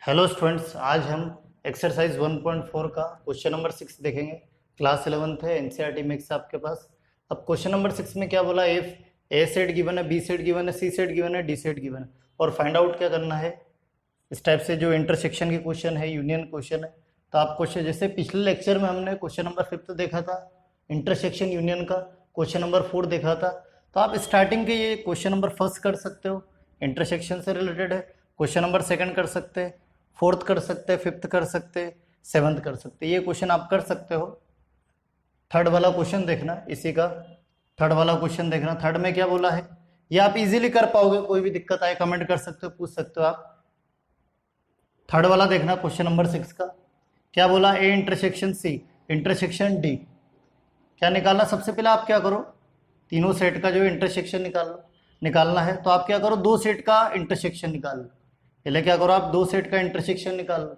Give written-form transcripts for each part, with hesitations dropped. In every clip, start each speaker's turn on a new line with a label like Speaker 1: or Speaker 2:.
Speaker 1: Hello students, आज हम exercise 1.4 का क्वेश्चन नंबर 6 देखेंगे। क्लास 11th है, एनसीईआरटी मैथ्स आपके पास। अब क्वेश्चन नंबर 6 में क्या बोला, एफ ए सेट गिवन है, बी सेट गिवन है, सी सेट गिवन है, डी सेट गिवन है, और फाइंड आउट क्या करना है। इस टाइप से जो इंटरसेक्शन के क्वेश्चन है, यूनियन क्वेश्चन है। तो आप क्वेश्चन जैसे पिछले लेक्चर में हमने क्वेश्चन नंबर 5 देखा था, इंटरसेक्शन यूनियन का। क्वेश्चन नंबर 4 देखा था। तो आप स्टार्टिंग के ये क्वेश्चन नंबर फर्स्ट कर सकते हो, इंटरसेक्शन से रिलेटेड है। क्वेश्चन नंबर सेकंड कर सकते हैं, फोर्थ कर सकते हैं, फिफ्थ कर सकते हैं, सेवंथ कर सकते हैं। ये क्वेश्चन आप कर सकते हो। थर्ड वाला क्वेश्चन देखना, इसी का थर्ड वाला क्वेश्चन देखना। थर्ड में क्या बोला है, ये आप इजीली कर पाओगे, कोई भी दिक्कत आए कमेंट कर सकते हो, पूछ सकते हो आप। थर्ड वाला देखना, क्वेश्चन नंबर 6 का क्या बोला, A intersection C intersection D. क्या निकालना, सबसे पहले आप क्या करो, तीनों सेट का जो इंटरसेक्शन निकालना है। तो आप क्या करो, दो सेट का इंटरसेक्शन निकाल लो। पहले क्या करो, आप दो सेट का इंटरसेक्शन निकाल लो,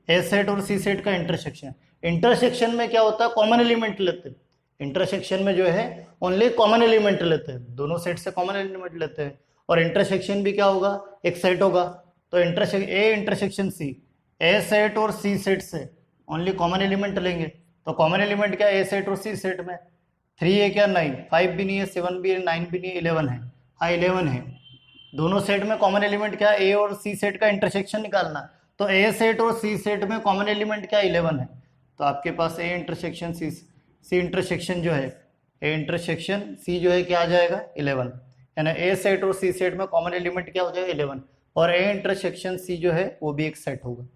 Speaker 1: ए सेट और सी सेट का इंटरसेक्शन। इंटरसेक्शन में क्या होता है, कॉमन एलिमेंट लेते हैं। इंटरसेक्शन में जो है ओनली कॉमन एलिमेंट लेते हैं, दोनों सेट से कॉमन एलिमेंट लेते हैं। और इंटरसेक्शन भी क्या होगा, एक सेट होगा। तो A intersection C, A set और सी सेट से ओनली कॉमन एलिमेंट लेंगे। तो कॉमन एलिमेंट क्या, ए सेट और सी सेट में 3 है क्या, 9, 5 भी नहीं है, 7 भी है, 9 भी नहीं है, 11 है। हाँ 11 है। दोनों सेट में कॉमन एलिमेंट क्या, ए और सी सेट का इंटरसेक्शन निकालना। तो ए सेट और सी सेट में कॉमन एलिमेंट क्या, 11 है। तो आपके पास ए इंटरसेक्शन सी इंटरसेक्शन जो है, ए इंटरसेक्शन सी जो है क्या आ जाएगा, 11। यानी ए सेट और सी सेट में कॉमन एलिमेंट क्या हो जाएगा, 11। और ए इंटरसेक्शन सी जो है वो भी एक सेट होगा,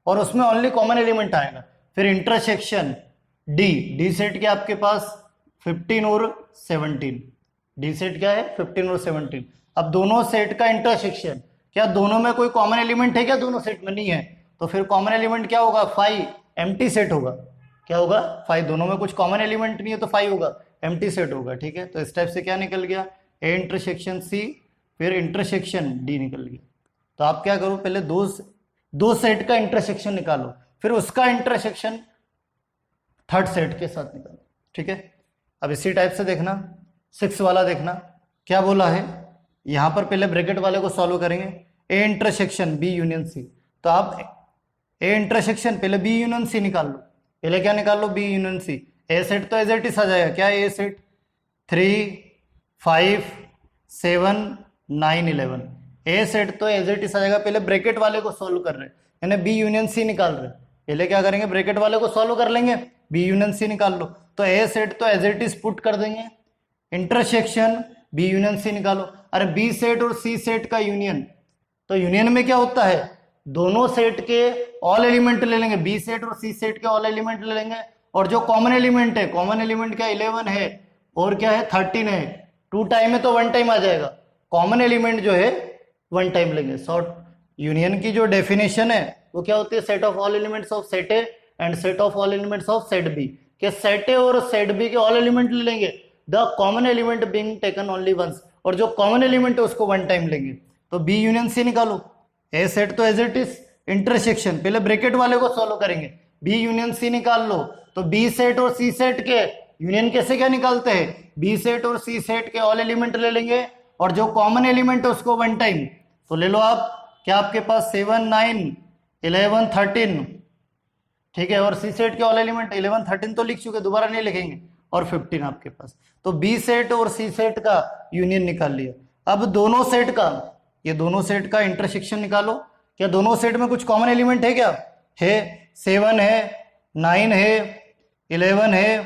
Speaker 1: और उसमें ओनली कॉमन एलिमेंट आएगा। फिर इंटरसेक्शन डी सेट क्या आपके पास, 15 और 17। डी सेट क्या है, 15 और 17। अब दोनों सेट का इंटरसेक्शन, क्या दोनों में कोई कॉमन एलिमेंट है क्या, दोनों सेट में नहीं है। तो फिर कॉमन एलिमेंट क्या होगा, 5, एम्प्टी सेट होगा। क्या होगा, 5। दोनों में कुछ कॉमन एलिमेंट नहीं है तो 5 होगा, एम्प्टी सेट होगा। ठीक है, तो इस टाइप से क्या निकल गया, ए इंटरसेक्शन सी, फिर इंटरसेक्शन डी निकल गया। तो आप क्या करो, पहले दो सेट का इंटरसेक्शन निकालो, फिर उसका इंटरसेक्शन थर्ड सेट के साथ निकालो। ठीक है, अब इसी टाइप से देखना, 6 वाला देखना क्या बोला है। यहां पर पहले ब्रैकेट वाले को सॉल्व करेंगे, A intersection B union C. तो आप ए इंटरसेक्शन पहले बी यूनियन सी निकाल लो। पहले क्या निकाल लो, B union C. A set तो एज इट इज आ जाएगा, क्या ए सेट 3, 5, 7, 9, 11। ए सेट तो एज इट इज आ जाएगा। पहले ब्रैकेट वाले को सॉल्व कर रहे हैं, यानी बी यूनियन सी निकाल रहे हैं। पहले क्या करेंगे, ब्रैकेट वाले को सॉल्व कर लेंगे, बी यूनियन सी निकाल लो। तो ए सेट तो एज इट इज पुट कर देंगे, इंटरसेक्शन बी यूनियन सी निकालो। अरे बी सेट और सी सेट का यूनियन, तो यूनियन में क्या होता है, दोनों सेट के ऑल एलिमेंट ले लेंगे, बी सेट और सी सेट के ऑल एलिमेंट ले लेंगे। और जो कॉमन एलिमेंट है, कॉमन एलिमेंट क्या 11 है और क्या है 13 है। 2 टाइम है तो 1 टाइम आ जाएगा। कॉमन एलिमेंट जो है 1 टाइम लेंगे। शॉर्ट यूनियन की जो डेफिनेशन है वो क्या होती है, set of all elements of set A and set of all elements of set B. के सेट ए और सेट बी के ऑल एलिमेंट ले लेंगे, the common element being taken only once, और जो कॉमन एलिमेंट है उसको 1 टाइम लेंगे। तो बी यूनियन सी निकालो। ए सेट तो एज इट इज इंटरसेक्शन, पहले ब्रैकेट वाले को सॉल्व करेंगे, बी यूनियन सी निकाल लो। तो बी सेट और सी सेट के यूनियन कैसे क्या निकालते हैं, बी सेट और सी सेट के ऑल एलिमेंट ले लेंगे, और जो कॉमन एलिमेंट है उसको 1 टाइम। तो ले लो आप, क्या आपके पास 7, 9, 11, 13। ठीक है, और सी सेट के ऑल एलिमेंट 11, 13 तो लिख चुके, दोबारा नहीं लिखेंगे, और 15 आपके पास। तो बी सेट और सी सेट का यूनियन निकाल लिया। अब दोनों सेट का, ये दोनों सेट का इंटरसेक्शन निकालो। क्या दोनों सेट में कुछ कॉमन एलिमेंट है क्या, है 7 है, 9 है, 11 है,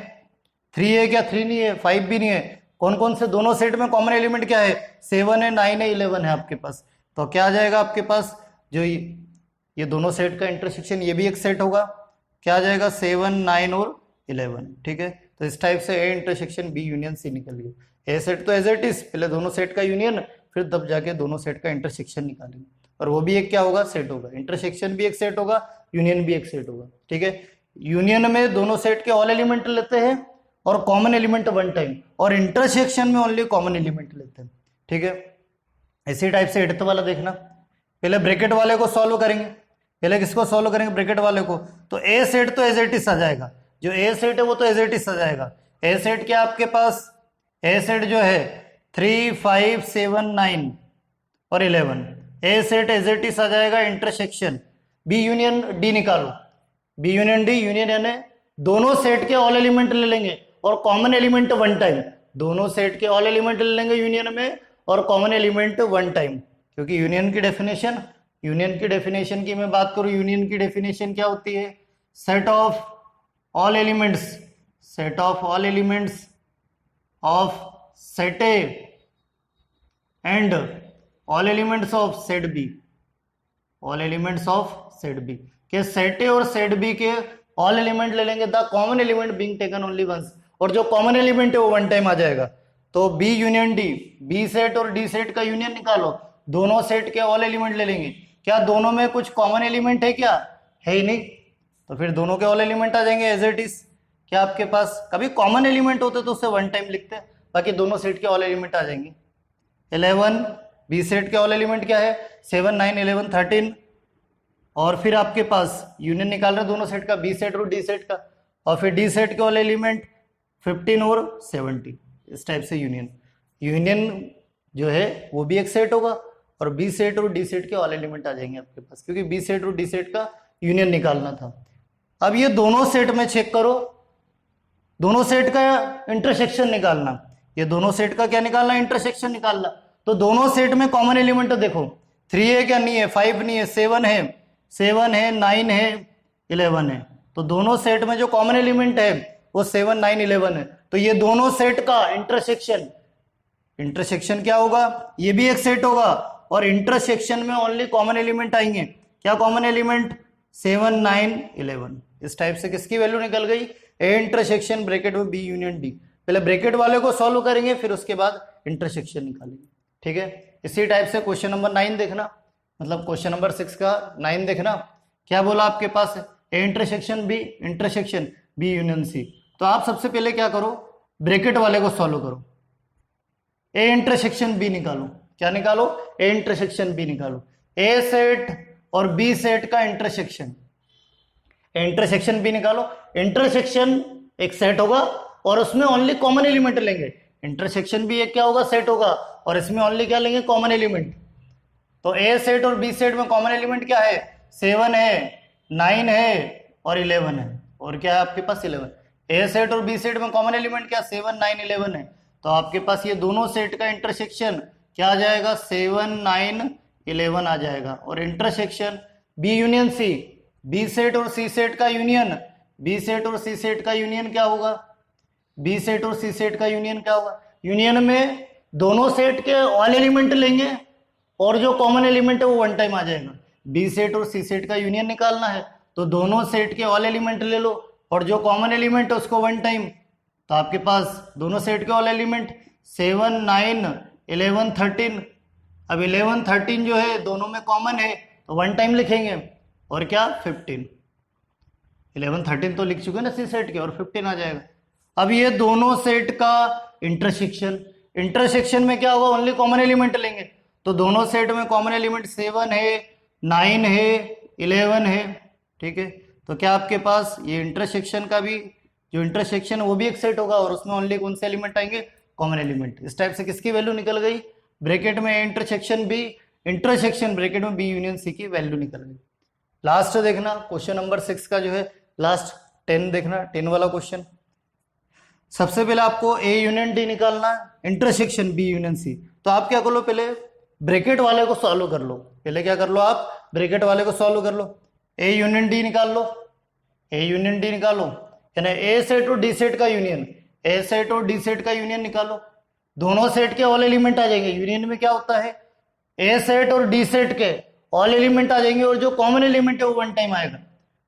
Speaker 1: 3 है क्या, 3 नहीं है, 5 भी नहीं है। कौन कौन से दोनों सेट में कॉमन एलिमेंट क्या है, 7 है, 9 है, 11 है आपके पास। तो क्या आ जाएगा आपके पास, जो ये दोनों सेट का इंटरसेक्शन, ये भी एक सेट होगा, क्या आ जाएगा 7, 9 और 11। ठीक है, तो इस टाइप से A intersection B union C निकल गया। ए सेट तो एज इट इज, पहले दोनों सेट का यूनियन, फिर तब जाके दोनों सेट का इंटरसेक्शन निकालेंगे, और वो भी एक क्या होगा, सेट होगा। इंटरसेक्शन भी एक सेट होगा, यूनियन भी एक सेट होगा। ठीक है, यूनियन में दोनों सेट के ऑल एलिमेंट लेते हैं और कॉमन एलिमेंट 1 टाइम, और इंटरसेक्शन में ओनली कॉमन एलिमेंट लेते हैं। ठीक है, इसी टाइप से एट्थ वाला देखना, पहले ब्रैकेट वाले को सॉल्व करेंगे। पहले किसको सॉल्व करेंगे, ब्रैकेट वाले को। तो ए सेट तो एज इट इज आ जाएगा, जो ए सेट है वो तो एज इट इज आ जाएगा। ए सेट क्या आपके पास, ए सेट जो है 3, 5, 7, 9 और 11। A set as it is आ जाएगा इंटरसेक्शन बी यूनियन डी निकालो, बी यूनियन डी, यूनियन यानी दोनों सेट के ऑल एलिमेंट ले लेंगे और कॉमन एलिमेंट वन टाइम, दोनों सेट के ऑल एलिमेंट ले लेंगे यूनियन में और कॉमन एलिमेंट वन टाइम, क्योंकि यूनियन की डेफिनेशन की मैं बात करूं, यूनियन की डेफिनेशन क्या होती है, set of all elements of set A and all elements of set B, के सेट ए और सेट बी के ऑल एलिमेंट ले लेंगे, the common element being taken only once, और जो कॉमन एलिमेंट है वो वन टाइम आ जाएगा। तो B union D, B set और डी सेट का यूनियन निकालो, दोनों सेट के ऑल एलिमेंट ले लेंगे, क्या दोनों में कुछ कॉमन एलिमेंट है, क्या है ही नहीं, तो फिर दोनों के ऑल एलिमेंट आ जाएंगे एज इट इज। क्या आपके पास कभी कॉमन एलिमेंट होते तो उसे वन टाइम लिखते हैं, बाकी दोनों सेट के ऑल एलिमेंट आ जाएंगे। 11 बी सेट के ऑल एलिमेंट क्या है, 7 9 11 13, और फिर आपके पास यूनियन निकाल रहे हैं दोनों सेट का, बी सेट और डी सेट का, और फिर डी सेट के ऑल एलिमेंट 15 और 70, इस टाइप से यूनियन जो है वो भी एक सेट होगा और बी सेट और डी सेट के ऑल एलिमेंट आ जाएंगे आपके पास, क्योंकि बी सेट और डी सेट का यूनियन निकालना था। अब ये दोनों सेट में चेक करो, दोनों सेट का इंटरसेक्शन निकालना, ये दोनों सेट का क्या निकालना, इंटरसेक्शन निकालना। तो दोनों सेट में कॉमन एलिमेंट देखो, 3 है क्या, नहीं है, 5 नहीं है, 7 है, 9 है, 11 है, तो दोनों सेट में जो कॉमन एलिमेंट है वो 7 9 11 है। तो ये दोनों सेट का इंटरसेक्शन क्या होगा, ये भी एक सेट होगा और इंटरसेक्शन में ओनली कॉमन एलिमेंट आएंगे, क्या कॉमन एलिमेंट, 7 9 11, इस टाइप से किसकी वैल्यू निकल गई, ए इंटरसेक्शन ब्रैकेट में बी यूनियन डी। पहले ब्रैकेट वाले को सॉल्व करेंगे फिर उसके बाद इंटरसेक्शन निकालेंगे, ठीक है। इसी टाइप से क्वेश्चन नंबर 9 देखना, मतलब क्वेश्चन नंबर 6 का 9 देखना, क्या बोला आपके पास, A intersection B union C. तो आप सबसे पहले क्या करो, ब्रैकेट वाले को सॉल्व करो, ए इंटरसेक्शन बी निकालो, क्या निकालो, ए इंटरसेक्शन बी निकालो, ए सेट और बी सेट का इंटरसेक्शन बी निकालो। इंटरसेक्शन एक सेट होगा और उसमें ओनली कॉमन एलिमेंट लेंगे, इंटरसेक्शन भी एक क्या होगा, सेट होगा और इसमें ओनली क्या लेंगे, कॉमन एलिमेंट। तो ए सेट और बी सेट में कॉमन एलिमेंट क्या है, 7 है, 9 है और 11 है, और क्या है आपके पास 11। ए सेट और बी सेट में कॉमन एलिमेंट क्या, 7 9 11 है, तो आपके पास ये दोनों सेट का इंटरसेक्शन क्या आ जाएगा, 7 9 11 आ जाएगा। और intersection B union C, B set और सी सेट का यूनियन, क्या होगा, बी सेट और सी सेट का यूनियन क्या होगा, यूनियन में दोनों सेट के ऑल एलिमेंट लेंगे और जो कॉमन एलिमेंट है वो वन टाइम आ जाएगा। बी सेट और सी सेट का यूनियन निकालना है तो दोनों सेट के ऑल एलिमेंट ले लो और जो कॉमन एलिमेंट है उसको वन टाइम। तो आपके पास दोनों सेट के ऑल एलिमेंट 7 9 11 13, अब 11 13 जो है दोनों में कॉमन है तो वन टाइम लिखेंगे, और क्या 15, 11 13 तो लिख चुके ना सी सेट के, और 15 आ जाएगा। अब ये दोनों सेट का इंटरसेक्शन में क्या होगा, ओनली कॉमन एलिमेंट लेंगे, तो दोनों सेट में कॉमन एलिमेंट 7 है, 9 है, 11 है, ठीक है। तो क्या आपके पास ये इंटरसेक्शन का भी जो इंटरसेक्शन है वो भी एक सेट होगा और उसमें ओनली कौन से एलिमेंट आएंगे, कॉमन एलिमेंट। इस टाइप से किसकी वैल्यू निकल गई, ब्रैकेट में इंटरसेक्शन ब्रैकेट में बी यूनियन सी की वैल्यू निकल गई। लास्ट देखना क्वेश्चन नंबर 6 का जो है लास्ट 10 देखना, 10 वाला क्वेश्चन। सबसे पहले आपको ए यूनियन डी निकालना है, इंटरसेक्शन बी यूनियन सी। तो आप क्या कर लो, पहले ब्रैकेट वाले को सॉल्व कर लो, पहले क्या कर लो आप, ब्रैकेट वाले को सॉल्व कर लो, ए यूनियन डी निकाल लो, यानी ए सेट और डी सेट का यूनियन, निकालो, दोनों सेट के ऑल एलिमेंट आ जाएंगे। यूनियन में क्या होता है, ए सेट और डी सेट के ऑल एलिमेंट आ जाएंगे और जो कॉमन एलिमेंट है वो वन टाइम आएगा।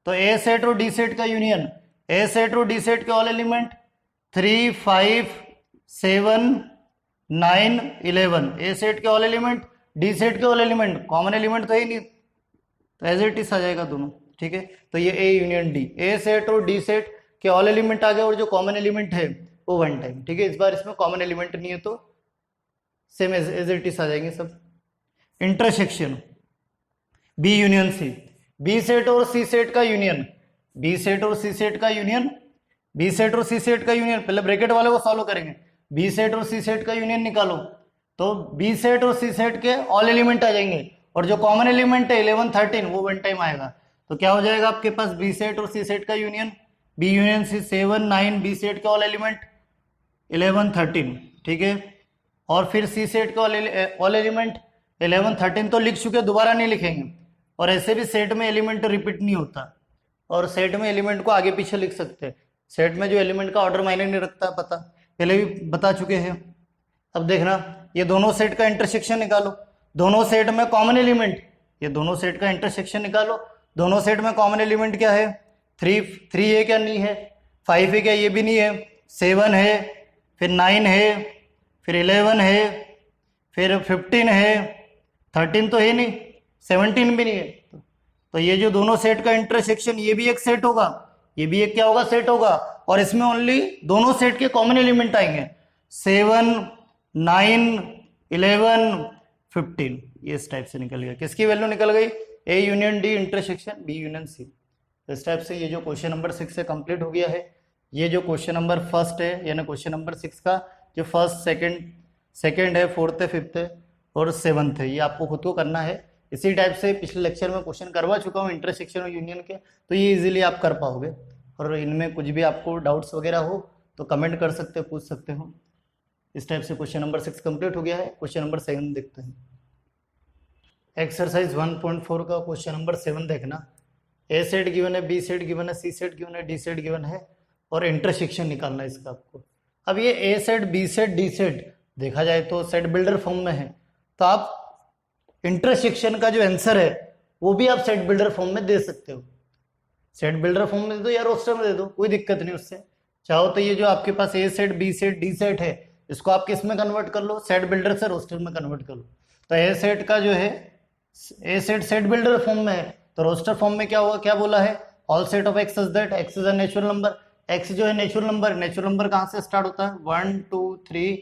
Speaker 1: तो ए सेट और डी सेट का यूनियन, ए सेट और डी सेट के ऑल एलिमेंट 3 5 7 9 11, ए सेट के ऑल एलिमेंट, डी सेट के ऑल एलिमेंट, कॉमन एलिमेंट तो ही नहीं, तो एज इट इज आ जाएगा दोनों, ठीक है। तो ये ए यूनियन डी, ए सेट और डी सेट के ऑल एलिमेंट आ गए और जो कॉमन एलिमेंट है वो वन टाइम, ठीक है। इस बार इसमें कॉमन एलिमेंट नहीं है तो सेम एज इट इज आ जाएंगे सब। Intersection B union C, B set और सी सेट का यूनियन, पहले ब्रैकेट वाले को सॉल्व करेंगे, बी सेट और सी सेट का यूनियन निकालो, तो बी सेट और सी सेट के ऑल एलिमेंट आ जाएंगे और जो कॉमन एलिमेंट है 11 13 वो वन टाइम आएगा। तो क्या हो जाएगा आपके पास बी सेट और सी सेट का union, B union C 7 9, B set के ऑल एलिमेंट 11 13, ठीक है। और फिर सी सेट का ऑल एलिमेंट 11 13 तो लिख चुके, दोबारा नहीं लिखेंगे। और ऐसे भी सेट में एलिमेंट रिपीट नहीं होता, और सेट में एलिमेंट को आगे पीछे लिख सकते हैं। सेट में जो एलिमेंट का ऑर्डर मायने नहीं रखता, पता पहले भी बता चुके हैं। अब देखना, ये दोनों सेट का इंटरसेक्शन निकालो, दोनों सेट में कॉमन एलिमेंट, ये दोनों सेट का इंटरसेक्शन निकालो। दोनों सेट में कॉमन एलिमेंट क्या है? 3 है क्या? नहीं है। 5 है क्या? ये भी नहीं है। 7 है, फिर 9 है, फिर 11 है, फिर 15 है, 13 तो है नहीं, 17 भी नहीं है। तो ये जो दोनों सेट का इंटरसेक्शन, ये भी एक सेट होगा, ये भी एक क्या होगा? सेट होगा। और इसमें ओनली दोनों सेट के कॉमन एलिमेंट आएंगे, 7 9 11 15, ये इस टाइप से निकल गया। किसकी वैल्यू निकल गई? A union D intersection B union C. इस टाइप से ये जो क्वेश्चन नंबर 6 है कंप्लीट हो गया है। ये जो क्वेश्चन नंबर फर्स्ट है, यानी क्वेश्चन नंबर 6 का जो फर्स्ट सेकंड है, फोर्थ है, फिफ्थ है और सेवंथ है, ये आपको खुद को करना है। इसी टाइप से पिछले लेक्चर में क्वेश्चन करवा चुका हूँ इंटरसेक्शन और यूनियन के, तो ये इजीली आप कर पाओगे। और इनमें कुछ भी आपको डाउट्स वगैरह हो तो कमेंट कर सकते हो, पूछ सकते हो। इस टाइप से क्वेश्चन नंबर 6 कंप्लीट हो गया है। क्वेश्चन नंबर 7 देखते हैं। एक्सरसाइज 1.4 का क्वेश्चन नंबर 7 देखना। ए सेट गिवन है, बी सेट गिवन है, सी सेट गिवन है, डी सेट गिवन है और इंटरसेक्शन निकालना है इसका आपको। अब ये A set, B set, D set देखा जाए तो सेट बिल्डर फॉर्म में है, तो आप इंटरसेक्शन का जो आंसर है वो भी आप सेट बिल्डर फॉर्म में दे सकते हो। सेट बिल्डर फॉर्म में दे दो या रोस्टर में दे दो, कोई दिक्कत नहीं उससे। चाहो तो ये जो आपके पास A set, B set, D set है, इसको आप किस में कन्वर्ट कर लो? सेट बिल्डर से रोस्टर में कन्वर्ट कर लो। तो ए सेट का जो है, A set set builder form में है, तो रोस्टर फॉर्म में क्या हुआ? क्या बोला है? All set of x such that x is a natural number. X जो है नेचुरल नंबर, नेचुरल नंबर कहाँ से स्टार्ट होता है? 1 2 3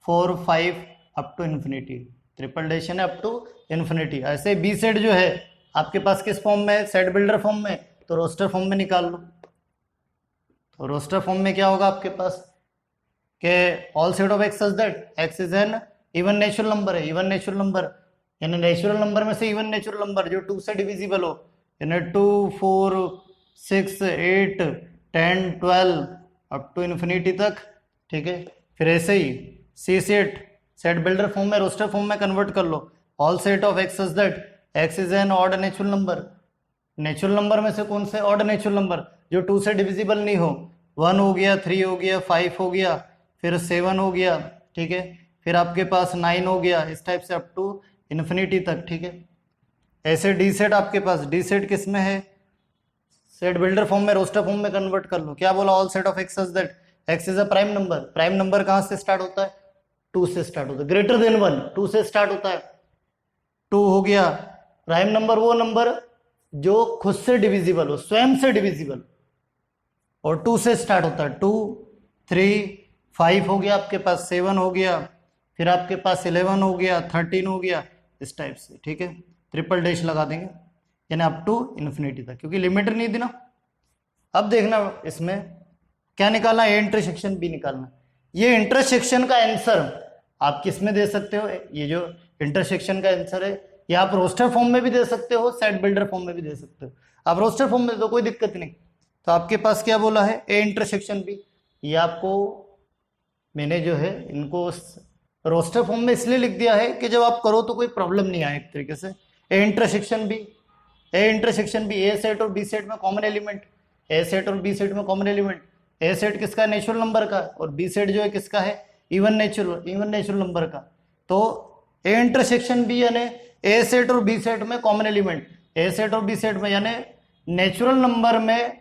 Speaker 1: 4 5 अप टू इन्फिनिटी, ट्रिपल डेशन है अप टू इन्फिनिटी। ऐसे बी सेट जो है आपके पास किस फॉर्म में? सेट बिल्डर फॉर्म में, तो रोस्टर फॉर्म में निकाल लो। तो रोस्टर फॉर्म में क्या होगा आपके पास कि all set of x such that x is N even natural number है। इवन नेचुरल नंबर यानी नेचुरल नंबर में से इवन नेचुरल नंबर जो 2 से डिविजिबल हो, यानी 2 4 6 8 10 12 अप टू इन्फिनिटी तक, ठीक है। फिर ऐसे ही C set set builder form में, रोस्टर फॉर्म में कन्वर्ट कर लो। All set of x such that x is an odd natural number. Natural number में से कौन से? ऑड नेचुरल नंबर जो 2 से डिविजिबल नहीं हो। 1 हो गया, 3 हो गया, 5 हो गया, फिर 7 हो गया, ठीक है। फिर आपके पास 9 हो गया, इस टाइप से अप टू इन्फिनिटी तक, ठीक है। ऐसे डी सेट आपके पास, डी सेट किस में है? सेट बिल्डर फॉर्म में, रोस्टर फॉर्म में कन्वर्ट कर लो। क्या बोला? All set of x such that x is a prime number. Prime number कहाँ से स्टार्ट होता है? 2 से स्टार्ट होता है। ग्रेटर देन 1 2 से स्टार्ट होता है, 2 हो गया। प्राइम नंबर वो नंबर जो खुद से डिविजिबल हो, स्वयं से डिविजिबल, और 2 से स्टार्ट होता है। 2 3 5 हो गया आपके पास, 7 हो गया, फिर आपके पास 11 हो गया, 13 हो गया, इस टाइप से, ठीक है। ट्रिपल डैश लगा देंगे यानी अप टू इन्फिनिटी तक, क्योंकि लिमिट नहीं देना। अब देखना इसमें क्या निकालना? ए इंटरसेक्शन बी निकालना। ये इंटरसेक्शन का आंसर आप किस में दे सकते हो? ये जो इंटरसेक्शन का आंसर है ये आप रोस्टर फॉर्म में भी दे सकते हो, सेट बिल्डर फॉर्म में भी दे सकते हो। आप रोस्टर फॉर्म में दे दो, कोई दिक्कत नहीं। तो आपके पास क्या बोला है? A intersection B. ये आपको मैंने जो है इनको रोस्टर फॉर्म में इसलिए लिख दिया है कि जब आप करो तो कोई प्रॉब्लम नहीं आए एक तरीके से। A intersection B, A intersection B, A set और बी सेट में कॉमन एलिमेंट, ए सेट और बी सेट में कॉमन एलिमेंट। ए सेट किसका? नेचुरल नंबर का, और बी सेट जो है किसका है? इवन नेचुरल नंबर का। तो ए इंटरसेक्शन बी यानी ए सेट और बी सेट में कॉमन एलिमेंट। ए सेट और बी सेट में यानी नेचुरल नंबर में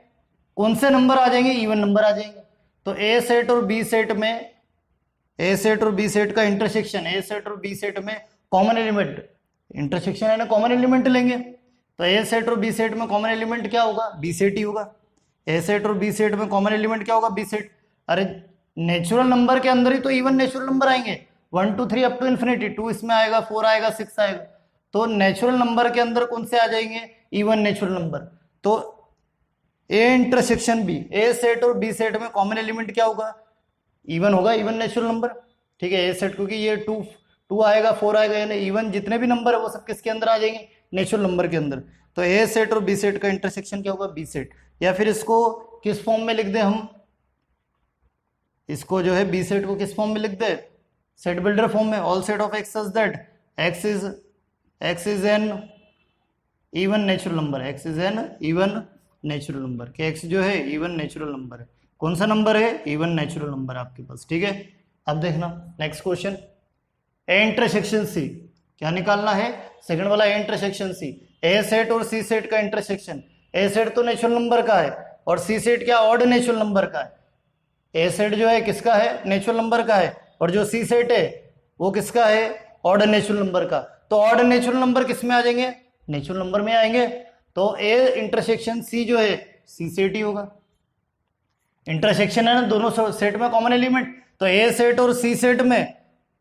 Speaker 1: कौन से नंबर आ जाएंगे? इवन नंबर आ जाएंगे। तो ए सेट और बी सेट में, ए सेट और बी सेट का इंटरसेक्शन, ए सेट और बी सेट में कॉमन एलिमेंट, इंटरसेक्शन है ना, कॉमन एलिमेंट लेंगे। तो ए सेट और बी सेट में कॉमन एलिमेंट क्या होगा? बी सेट ही होगा। ए सेट और बी सेट में कॉमन एलिमेंट क्या होगा? B set. अरे नेचुरल नंबर के अंदर ही तो इवन नेचुरल नंबर आएंगे, 1 2 3 अप टू इन्फिनिटी। 2 इसमें आएगा, 4 आएगा, 6 आएगा। तो नेचुरल नंबर के अंदर कौन से आ जाएंगे? Even natural number. तो A intersection B, A set और बी सेट में कॉमन एलिमेंट क्या होगा? इवन होगा, इवन नेचुरल नंबर, ठीक है। ए सेट क्योंकि ये 2 आएगा, 4 आएगा, यानी इवन जितने भी नंबर है वो सब किसके अंदर आ जाएंगे? नेचुरल नंबर के अंदर। तो ए सेट और बी सेट का इंटरसेक्शन क्या होगा, बी सेट। या फिर इसको किस फॉर्म में लिख दे हम, इसको जो है बी सेट को किस फॉर्म में लिख दे, सेट बिल्डर फॉर्म में। All set of x such that x is N even natural number, x is N even natural number, कि एक्स जो है इवन नेचुरल नंबर है। कौन सा नंबर है, इवन नेचुरल नंबर आपके पास, ठीक है। अब देखना next question, A intersection C, क्या निकालना है, सेकंड वाला ए इंटरसेक्शन सी। ए सेट और सी सेट का इंटरसेक्शन, ए सेट तो नेचुरल नंबर का है और सी सेट क्या, ऑड नेचुरल नंबर का है। ए सेट जो है किसका है, नेचुरल नंबर का है, और जो सी सेट है वो किसका है, ऑड नेचुरल नंबर का। तो ऑड नेचुरल नंबर किस में आ जाएंगे, नेचुरल नंबर में आएंगे। तो ए इंटरसेक्शन सी जो है सी सेट ही होगा, इंटरसेक्शन है ना दोनों सेट में कॉमन एलिमेंट। तो ए सेट और सी सेट में,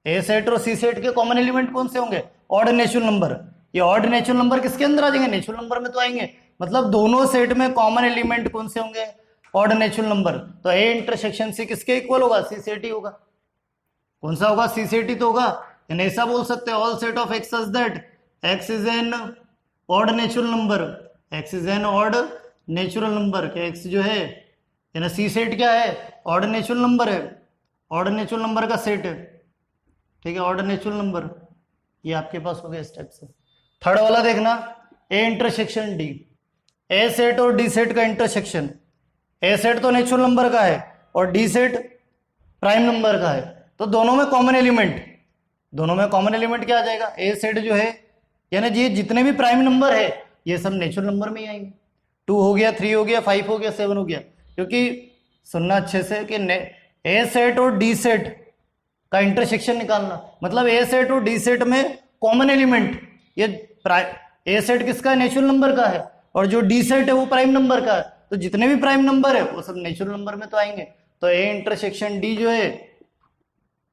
Speaker 1: ए सेट और सी सेट के कॉमन एलिमेंट कौन से होंगे, ऑड नेचुरल नंबर। ये ऑड नेचुरल नंबर किसके अंदर आ जाएंगे, नेचुरल नंबर में तो आएंगे। मतलब दोनों सेट में कॉमन एलिमेंट कौन से होंगे, ऑड नेचुरल नंबर। तो ए इंटरसेक्शन सी किसके इक्वल होगा, सी सेट ही होगा। कौन सा होगा, सी सेट ही तो होगा। यानी ऐसा बोल सकते हैं, all set of x such that x is an odd natural number, x is an odd natural number, के एक्स जो है यानी सी सेट क्या है, ऑड नेचुरल नंबर है, ऑड नेचुरल नंबर का सेट है, ठीक है, ऑड नेचुरल नंबर। ये आपके पास हो गया इस टाइप से। थर्ड वाला देखना, A intersection D, A set और डी सेट का इंटरसेक्शन। ए सेट तो नेचुरल नंबर का है और डी सेट प्राइम नंबर का है, तो दोनों में कॉमन एलिमेंट, दोनों में कॉमन एलिमेंट क्या आ जाएगा, ए सेट जो है यानी ये जितने भी प्राइम नंबर है ये सब नेचुरल नंबर में ही आएंगे। 2 हो गया, 3 हो गया, 5 हो गया, 7 हो गया। क्योंकि सुनना अच्छे से कि ए सेट और डी सेट का इंटरसेक्शन निकालना, मतलब ए सेट और डी सेट में कॉमन एलिमेंट, ये ए सेट किसका है, नेचुरल नंबर का है, और जो डी सेट है वो प्राइम नंबर का है। तो जितने भी प्राइम नंबर है वो सब नेचुरल नंबर में तो आएंगे। तो ए इंटरसेक्शन डी जो है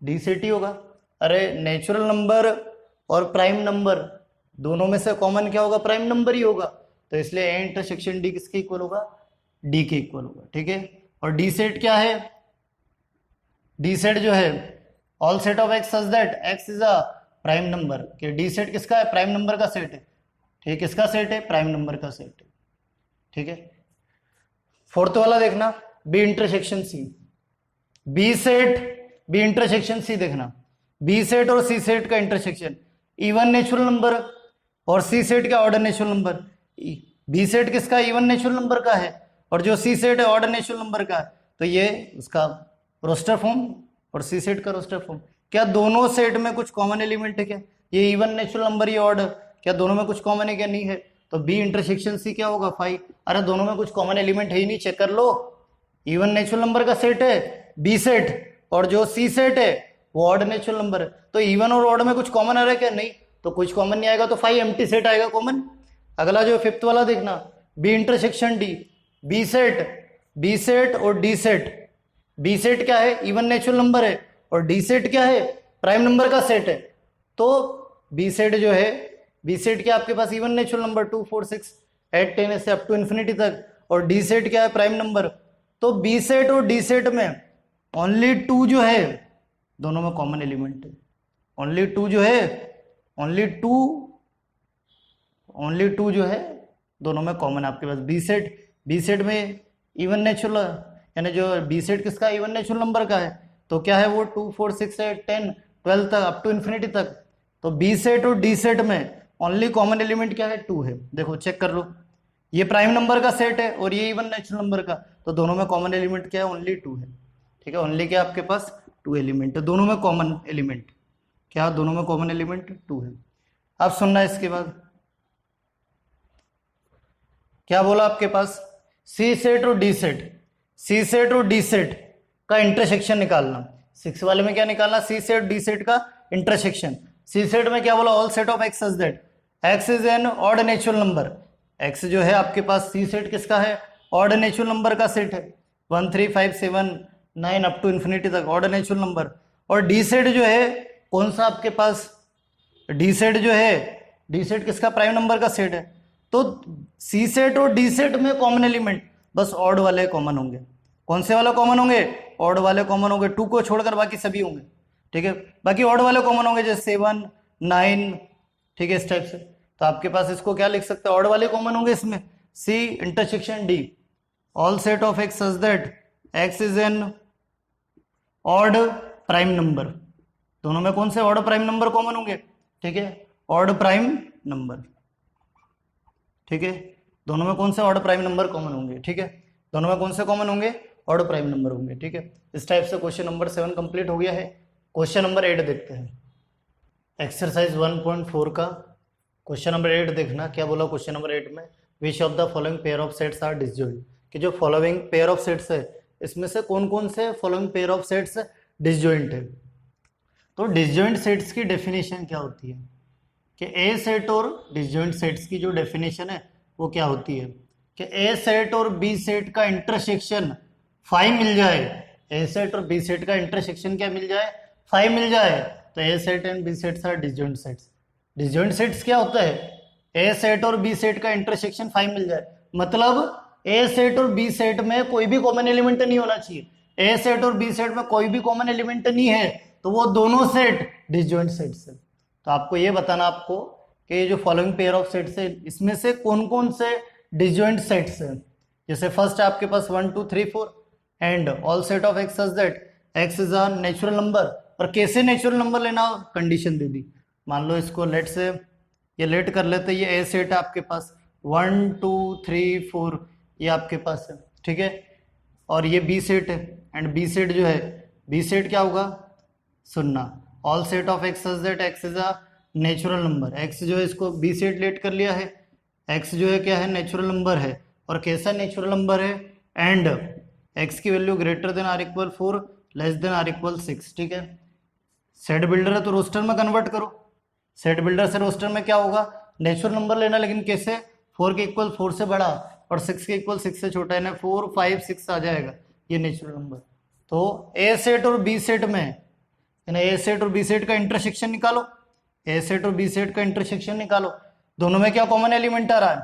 Speaker 1: डी सेट ही होगा। अरे नेचुरल नंबर और प्राइम नंबर दोनों में से कॉमन क्या होगा, प्राइम नंबर ही होगा। तो इसलिए ए इंटरसेक्शन डी किसके इक्वल होगा, डी के इक्वल होगा, ठीक है। और डी सेट क्या है, डी सेट जो है all set of x such that x is a prime number, कि डी सेट किसका है, प्राइम नंबर का सेट है, ठीक है। किसका सेट है, प्राइम नंबर का सेट है, ठीक है। फोर्थ वाला देखना, B intersection C, B set B intersection C देखना, बी सेट और सी सेट का इंटरसेक्शन, इवन नेचुरल नंबर और सी सेट का order natural number. B set किसका, इवन नेचुरल नंबर का है, और जो सी सेट है ऑर्डर नेचुरल नंबर का है। तो ये उसका रोस्टर फॉर्म और सी सेट का रोस्टर फॉर्म। क्या दोनों सेट में कुछ कॉमन एलिमेंट है क्या, ये इवन नेचुरल नंबर, ये ऑर्डर, क्या दोनों में कुछ कॉमन है क्या, नहीं है। तो बी इंटरसेक्शन सी क्या होगा, 5। अरे दोनों में कुछ कॉमन एलिमेंट है ही नहीं, चेक कर लो। इवन नेचुरल नंबर का सेट है बी सेट, और जो सी सेट है वो ऑड नेचुरल नंबर है। तो इवन और ऑड में कुछ कॉमन आ रहा है क्या, नहीं। तो कुछ कॉमन नहीं आएगा, तो 5 एम्प्टी सेट आएगा कॉमन। अगला जो फिफ्थ वाला देखना, B intersection D, B set और डी सेट। बी सेट क्या है, इवन नेचुरल नंबर है, और डी सेट क्या है, प्राइम नंबर का सेट है। तो बी सेट जो है, बी सेट क्या आपके पास, इवन नेचुरल नंबर 2 4 6 8 10 ऐसे अप टू इन्फिनिटी तक, और डी सेट क्या है, प्राइम नंबर। तो बी सेट और डी सेट में ओनली 2 जो है दोनों में कॉमन एलिमेंट है, ओनली 2 जो है, ओनली टू जो है दोनों में कॉमन आपके पास। बी सेट में इवन नेचुरल, यानी जो बी सेट किसका, इवन नेचुरल नंबर का है, तो क्या है वो 2 4 6 8 10 12 तक अप टू इन्फिनिटी तक। तो बी सेट और डी सेट में ओनली कॉमन एलिमेंट क्या है, 2 है। देखो चेक कर लो, ये प्राइम नंबर का सेट है और ये इवन नेचुरल नंबर का, तो दोनों में कॉमन एलिमेंट क्या है, ओनली 2 है, ठीक है। ओनली क्या आपके पास 2 एलिमेंट है, दोनों में कॉमन एलिमेंट क्या, दोनों में कॉमन एलिमेंट 2 है। अब सुनना इसके बाद क्या बोला आपके पास, सी सेट और डी सेट, सी सेट और डी सेट का इंटरसेक्शन निकालना। 6 वाले में क्या निकालना, सी सेट डी सेट का इंटरसेक्शन। सी सेट में क्या बोला, all set of x such that x is an odd natural number. X जो है आपके पास, सी सेट किसका है, ऑड नेचुरल नंबर का सेट है, 1 3 5 7 9 अप टू इन्फिनिटी तक ऑड नेचुरल नंबर। और डी सेट जो है कौन सा आपके पास, डी सेट जो है, डी सेट किसका, प्राइम नंबर का सेट है। तो सी सेट और डी सेट में कॉमन एलिमेंट बस ऑड वाले कॉमन होंगे। कौन से वाले कॉमन होंगे, ऑड वाले कॉमन होंगे, 2 को छोड़कर बाकी सभी होंगे, ठीक है। बाकी ऑड वाले कॉमन होंगे जैसे 7 9, ठीक है, इस टाइप से। तो आपके पास इसको क्या लिख सकते हैं, ऑड वाले कॉमन होंगे इसमें, C intersection D, all set of x such that x is an odd prime number. दोनों में कौन से ऑड प्राइम नंबर कॉमन होंगे, ठीक है, ऑड प्राइम नंबर, ठीक है, दोनों में कौन से ऑड प्राइम नंबर कॉमन होंगे, ठीक है, दोनों में कौन से कॉमन होंगे, ऑड प्राइम नंबर होंगे, ठीक है। इस टाइप से क्वेश्चन नंबर 7 कंप्लीट हो गया है। क्वेश्चन नंबर 8 देखते हैं, एक्सरसाइज 1.4 का क्वेश्चन नंबर 8 देखना। क्या बोला क्वेश्चन नंबर 8 में, which of the following pair of sets are disjoint, कि जो फॉलोइंग पेयर ऑफ सेट्स है इसमें से कौन कौन से following pair of sets disjoint है। तो डिसजॉइंट सेट्स की डेफिनेशन क्या होती है, कि ए सेट और डिसजॉइंट सेट्स की जो डेफिनेशन है वो क्या होती है, कि ए सेट और बी सेट का इंटरसेक्शन फाई मिल जाए, ए सेट और बी सेट का इंटरसेक्शन क्या मिल जाए, फाई मिल जाए, तो A set and B sets are disjoint sets. Disjoint sets क्या होता है, ए सेट और बी सेट का इंटरसेक्शन फाई मिल जाए, मतलब ए सेट और बी सेट में कोई भी कॉमन एलिमेंट नहीं होना चाहिए, ए सेट और बी सेट में कोई भी कॉमन एलिमेंट नहीं है तो वो दोनों सेट डिसजॉइंट सेट्स है। तो आपको ये बताना आपको कि ये जो फॉलोइंग पेयर ऑफ सेट्स है इसमें से कौन कौन से डिसजॉइंट सेट्स हैं। जैसे फर्स्ट आपके पास 1 2 3 4 and all set of x such that x is a natural number, और कैसे नेचुरल नंबर लेना कंडीशन दे दी। मान लो इसको लेट से ये लेट कर लेते, ये ए सेट है आपके पास 1 2 3 4 ये आपके पास है, ठीक है, और ये बी सेट है, एंड बी सेट जो है, बी सेट क्या होगा, सुनना, all set of x such that x is a natural number, x जो है इसको बी सेट लेट कर लिया है, एक्स जो है क्या है, नेचुरल नंबर है, और कैसा नेचुरल नंबर है, एंड एक्स की value greater than or equal 4 less than or equal 6, ठीक है। सेट बिल्डर है तो रोस्टर में कन्वर्ट करो, सेट बिल्डर से रोस्टर में क्या होगा, नेचुरल नंबर लेना, लेकिन कैसे, 4 के इक्वल 4 से बड़ा और 6 के इक्वल 6 से छोटा, है ना, 4 5 6 आ जाएगा ये नेचुरल नंबर। तो ए सेट और बी सेट में, है ना, ए सेट और बी सेट का इंटरसेक्शन निकालो, ए सेट और बी सेट का इंटरसेक्शन निकालो, दोनों में क्या कॉमन एलिमेंट आ रहा है,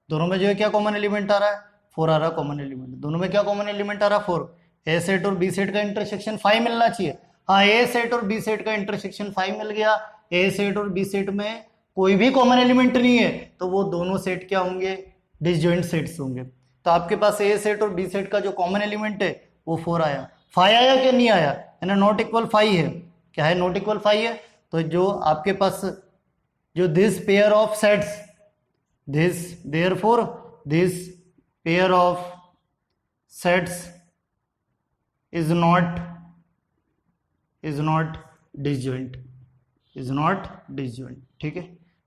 Speaker 1: दोनों में जो है क्या कॉमन एलिमेंट आ रहा है, 4 आ रहा है कॉमन एलिमेंट, दोनों में क्या कॉमन एलिमेंट आ रहा है, 4। ए सेट और बी सेट का इंटरसेक्शन 5 मिलना चाहिए, हाँ, ए सेट और बी सेट का इंटरसेक्शन 5 मिल गया, ए सेट और बी सेट में कोई भी कॉमन एलिमेंट नहीं है तो वो दोनों सेट क्या होंगे, डिसजॉइंट सेट्स होंगे। तो आपके पास ए सेट और बी सेट का जो कॉमन एलिमेंट है वो 4 आया, 5 आया क्या नहीं आया, है ना, नॉट इक्वल 5 है, क्या है, नॉट इक्वल 5 है। तो जो आपके पास जो this pair of sets, this therefore this pair of sets is not disjoint, is not disjoint, ठीक है।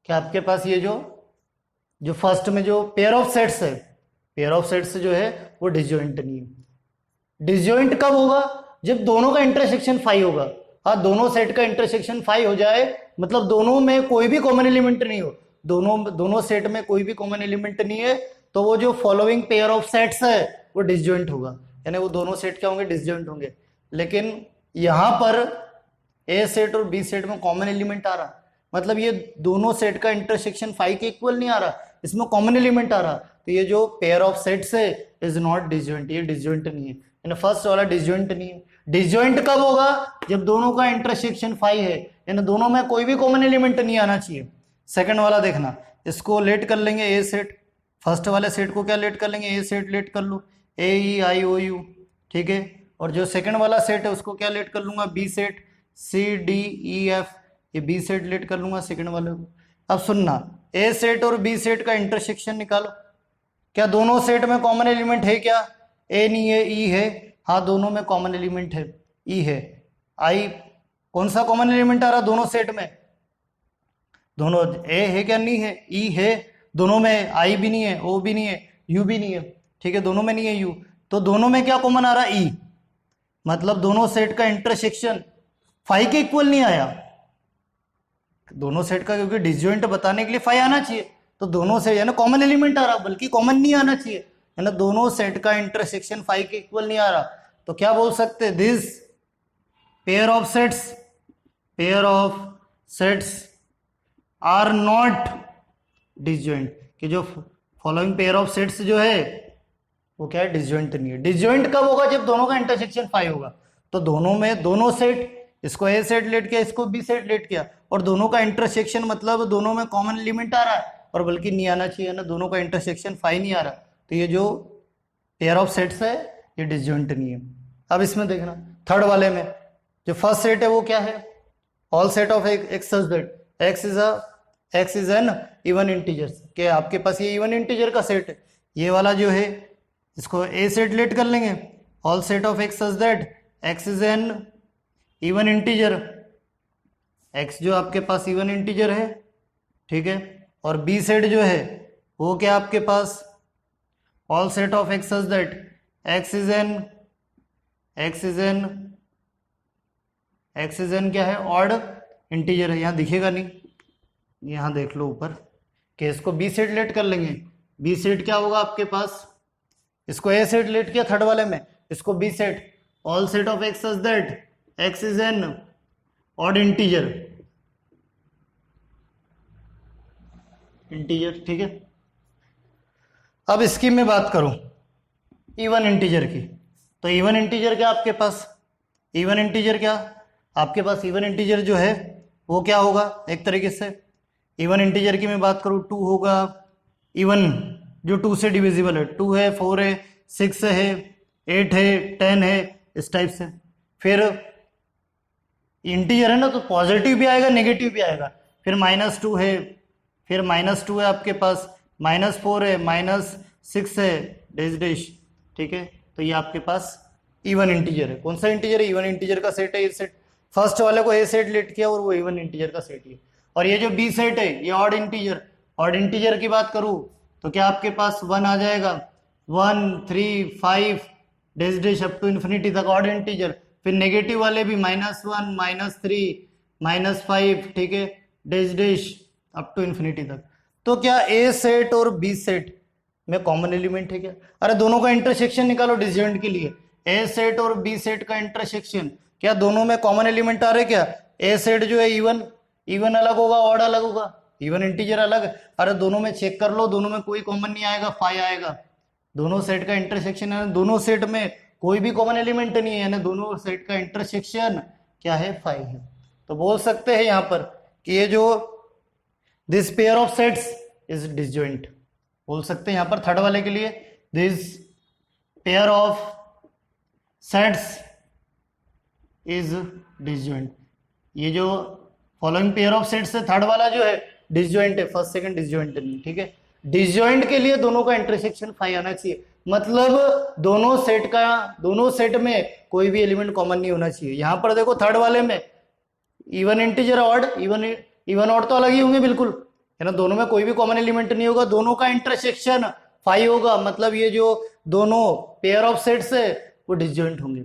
Speaker 1: क्या आपके पास ये जो फर्स्ट में जो पेयर ऑफ सेट्स है, पेयर ऑफ सेट्स जो है वो डिसजॉइंट नहीं है। डिसजॉइंट कब होगा, जब दोनों का इंटरसेक्शन 5 होगा, हाँ, दोनों सेट का इंटरसेक्शन 5 हो जाए, मतलब दोनों में कोई भी कॉमन एलिमेंट नहीं हो, दोनों सेट में कोई भी कॉमन एलिमेंट नहीं है, तो वो जो फॉलोइंग पेयर ऑफ सेट्स है वो डिसजॉइंट होगा, यानी वो दोनों सेट क्या होंगे, डिसजॉइंट होंगे। लेकिन यहां पर ए सेट और बी सेट में कॉमन एलिमेंट आ रहा, मतलब ये दोनों सेट का इंटरसेक्शन 5 के इक्वल नहीं आ रहा, इसमें कॉमन एलिमेंट आ रहा, तो ये जो पेयर ऑफ सेट्स है इज नॉट डिसजॉइंट, ये डिसजॉइंट नहीं है, यानी फर्स्ट वाला डिसजॉइंट नहीं है। डिसजॉइंट कब होगा, जब दोनों का इंटरसेक्शन 5 है, यानी दोनों में कोई भी कॉमन एलिमेंट नहीं आना चाहिए। सेकंड वाला देखना, इसको लेट कर लेंगे ए सेट, फर्स्ट वाले सेट को क्या लेट कर लेंगे, ए सेट लेट कर लो, ए ई आई ओ यू, ठीक है, और जो सेकंड वाला सेट है उसको क्या लेट कर लूंगा, B set, C D E F, ये बी सेट लेट कर लूंगा सेकंड वाले को। अब सुनना, ए सेट और बी सेट का इंटरसेक्शन निकालो, क्या दोनों सेट में कॉमन एलिमेंट है, क्या ए नहीं है, ई है, हाँ, दोनों में कॉमन एलिमेंट है, ई है, आई कौन सा कॉमन एलिमेंट आ रहा दोनों सेट में, दोनों, ए है क्या नहीं है, ई है, दोनों में आई भी नहीं है, ओ भी नहीं है, यू भी नहीं है, ठीक है, दोनों में नहीं है यू, तो दोनों में क्या कॉमन आ रहा है, ई, मतलब दोनों सेट का इंटरसेक्शन 5 के इक्वल नहीं आया, दोनों सेट का, क्योंकि डिसजॉइंट बताने के लिए 5 आना चाहिए, तो दोनों से यानी कॉमन एलिमेंट आ रहा, बल्कि कॉमन नहीं आना चाहिए, है ना, दोनों सेट का इंटरसेक्शन 5 के इक्वल नहीं आ रहा, तो क्या बोल सकते हैं, this pair of sets are not disjoint, कि जो फॉलोइंग पेयर ऑफ सेट्स जो है वो क्या है, डिसजॉइंट नहीं है। डिसजॉइंट कब होगा, जब दोनों का इंटरसेक्शन 5 होगा, तो दोनों में दोनों सेट इसको ए सेट लेट किया, इसको बी सेट लेट किया, और दोनों का इंटरसेक्शन मतलब दोनों में कॉमन एलिमेंट आ रहा है, और बल्कि नहीं आना चाहिए ना, दोनों का इंटरसेक्शन फाई नहीं आ रहा, तो ये जो पेयर ऑफ सेट्स है ये डिसजॉइंट नहीं है। अब इसमें देखना थर्ड वाले में जो फर्स्ट सेट है वो क्या है, all set of x such that x is N even integer, के आपके पास ये इवन इंटीजर का सेट है, ये वाला जो है इसको ए सेट लेट कर लेंगे, all set of x such that x is N even integer, x जो आपके पास इवन इंटीजर है, ठीक है, और बी सेट जो है वो क्या आपके पास all set of x such that x is an क्या है, ऑड इंटीजर है, यहाँ दिखेगा नहीं, यहाँ देख लो ऊपर, केस को बी सेट लेट कर लेंगे, बी सेट क्या होगा आपके पास, इसको ए सेट लेट किया थर्ड वाले में, इसको B set, all set of x such that x is an odd integer, ठीक है। अब इसकी मैं बात करूं इवन इंटीजर की, तो इवन इंटीजर क्या आपके पास, इवन इंटीजर क्या आपके पास, इवन इंटीजर जो है वो क्या होगा, एक तरीके से इवन इंटीजर की मैं बात करूं 2 होगा, इवन जो 2 से डिविजिबल है, 2 है, 4 है, 6 है, 8 है, 10 है, इस टाइप से। फिर इंटीजर है ना, तो पॉजिटिव भी आएगा नेगेटिव भी आएगा, फिर -2 है, फिर -2 है आपके पास, -4 है, -6 है, डैश, ठीक है, तो ये आपके पास इवन इंटीजर है। कौन सा इंटीजर है, इवन इंटीजर का सेट है ये सेट, फर्स्ट वाले को ए सेट लेट किया और वो इवन इंटीजर का सेट है, और ये जो बी सेट है ये ऑड इंटीजर की बात करूं तो क्या आपके पास 1 आ जाएगा, 1 3 5 डैश अप टू इन्फिनिटी तक ऑड इंटीजर, फिर नेगेटिव वाले भी -1 -3 -5, ठीक है, डैश अप टू इन्फिनिटी तक। तो क्या ए सेट और बी सेट में कॉमन एलिमेंट है क्या, अरे दोनों का इंटरसेक्शन निकालो डिसजॉइंट के लिए, ए सेट और बी सेट का इंटरसेक्शन, क्या दोनों में कॉमन एलिमेंट आ रहे क्या, ए सेट जो है इवन अलग होगा, ऑड अलग होगा, इवन इंटीजर अलग, अरे दोनों में चेक कर लो, दोनों में कोई कॉमन नहीं आएगा, फाई आएगा, दोनों सेट का इंटरसेक्शन है, दोनों सेट में कोई भी कॉमन एलिमेंट नहीं है ना, दोनों सेट का इंटरसेक्शन क्या है, फाई है। तो बोल सकते हैं यहां पर कि ये जो this pair of sets is disjoint, बोल सकते हैं यहां पर थर्ड वाले के लिए this pair of sets is disjoint, ये जो फॉलोइंग पेयर ऑफ सेट्स है थर्ड वाला जो है डिसजॉइंट है, फर्स्ट सेकंड डिसजॉइंट नहीं, ठीक है। डिसजॉइंट के लिए दोनों का इंटरसेक्शन फाई आना चाहिए, मतलब दोनों सेट में कोई भी एलिमेंट कॉमन नहीं होना चाहिए। यहां पर देखो थर्ड वाले में even integer odd, even odd तो अलग ही होंगे बिल्कुल, है ना, दोनों में कोई भी कॉमन एलिमेंट नहीं होगा, दोनों का इंटरसेक्शन फाई होगा, मतलब ये जो दोनों पेयर ऑफ सेट्स है वो डिसजॉइंट होंगे,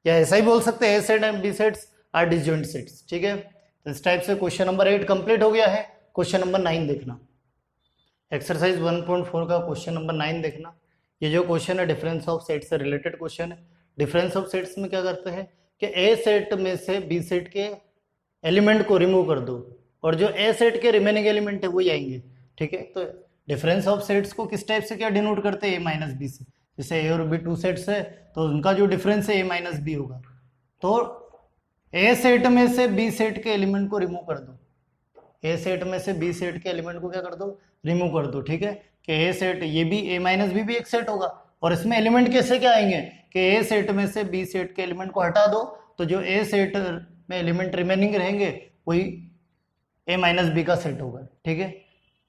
Speaker 1: या ऐसा ही बोल सकते हैं A set and B sets are disjoint sets, ठीक है। तो इस टाइप से क्वेश्चन नंबर 8 कंप्लीट हो गया है। क्वेश्चन नंबर 9 देखना, एक्सरसाइज 1.4 का क्वेश्चन नंबर 9 देखना। ये जो क्वेश्चन है डिफरेंस ऑफ सेट से रिलेटेड क्वेश्चन है। डिफरेंस ऑफ सेट्स में क्या करते हैं कि ए सेट में से बी सेट के एलिमेंट को रिमूव कर दो और जो ए सेट के रिमेनिंग एलिमेंट है वही आएंगे, ठीक है। तो डिफरेंस ऑफ सेट्स को किस टाइप से क्या डिनोट करते हैं, ए माइनस बी से, जैसे ए और बी 2 सेट्स है तो उनका जो डिफरेंस है ए माइनस बी होगा, तो ए सेट में से बी सेट के एलिमेंट को रिमूव कर दो, ए सेट में से बी सेट के एलिमेंट को क्या कर दो, रिमूव कर दो, ठीक है। कि ए सेट, ये भी ए माइनस बी भी एक सेट होगा, और इसमें एलिमेंट कैसे क्या आएंगे कि ए सेट में से बी सेट के एलिमेंट को हटा दो तो जो ए सेट में एलिमेंट रिमेनिंग रहेंगे वही ए माइनस बी का सेट होगा, ठीक है।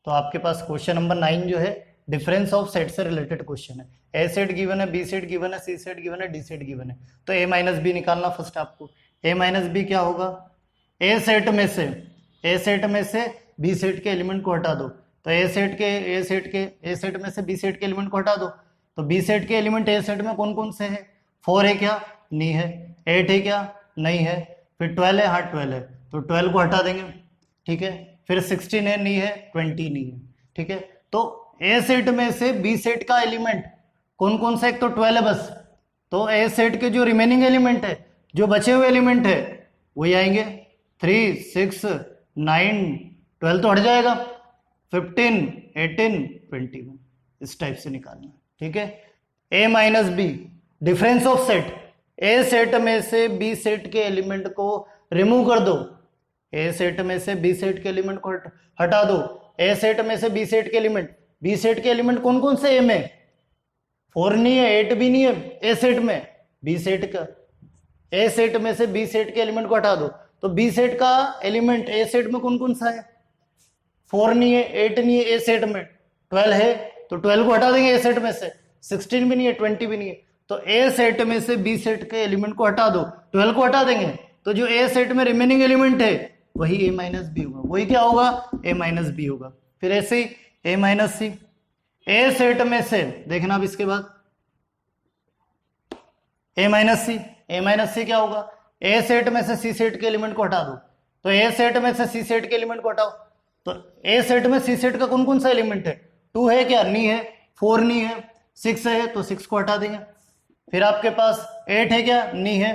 Speaker 1: तो आपके पास क्वेश्चन नंबर 9 जो है डिफरेंस ऑफ सेट से रिलेटेड क्वेश्चन है। ए सेट गिवन है, बी सेट गिवन है, सी सेट गिवन है, डी सेट गिवन है, तो ए माइनस बी निकालना फर्स्ट आपको। ए माइनस बी क्या होगा, ए सेट में से बी सेट के एलिमेंट को हटा दो, तो ए सेट में से बी सेट के एलिमेंट को हटा दो, तो बी सेट के एलिमेंट ए सेट में कौन कौन से हैं, 4 है क्या, नहीं है, 8 है क्या, नहीं है, फिर 12 है, हाँ 12 है, तो 12 को हटा देंगे, ठीक है, फिर 16 है, नहीं है, 20 नहीं है, ठीक है। तो ए सेट में से बी सेट का एलिमेंट कौन कौन सा, एक तो 12 है बस, तो ए सेट के जो रिमेनिंग एलिमेंट है, जो बचे हुए एलिमेंट है वही आएंगे, 3 6 9 12 तो हट जाएगा, 15 18 21, इस टाइप से निकालना, ठीक है। A minus B difference of set, A set में से बी सेट के एलिमेंट को रिमूव कर दो, ए सेट में से बी सेट के एलिमेंट को हटा दो, ए सेट में से बी सेट के एलिमेंट, बी सेट के एलिमेंट कौन कौन से ए में, 4 नहीं है 8 भी नहीं है ए सेट में, बी सेट का ए सेट में से बी सेट के एलिमेंट को हटा दो, तो बी सेट का एलिमेंट ए सेट में कौन कौन सा है, 4 नहीं है 8 नहीं है ए सेट में, 12 है, तो 12 को हटा देंगे ए सेट में से, 16 भी नहीं है 20 भी नहीं है, तो ए सेट में से बी सेट के एलिमेंट को हटा दो, 12 को हटा देंगे, तो जो ए सेट में रिमेनिंग एलिमेंट है वही ए माइनस बी होगा, वही क्या होगा, ए माइनस बी होगा। फिर ऐसे ही ए माइनस सी, ए सेट में से देखना अब इसके बाद ए माइनस सी, ए माइनस सी क्या होगा, ए सेट में से सी सेट के एलिमेंट को हटा दो, तो ए सेट में से सी सेट के एलिमेंट को हटाओ, तो ए सेट में सी सेट का कौन कौन सा एलिमेंट है, 2 है क्या, नहीं है, 4 नहीं है, 6 है तो 6 को हटा देंगे, फिर आपके पास 8 है क्या, नहीं है,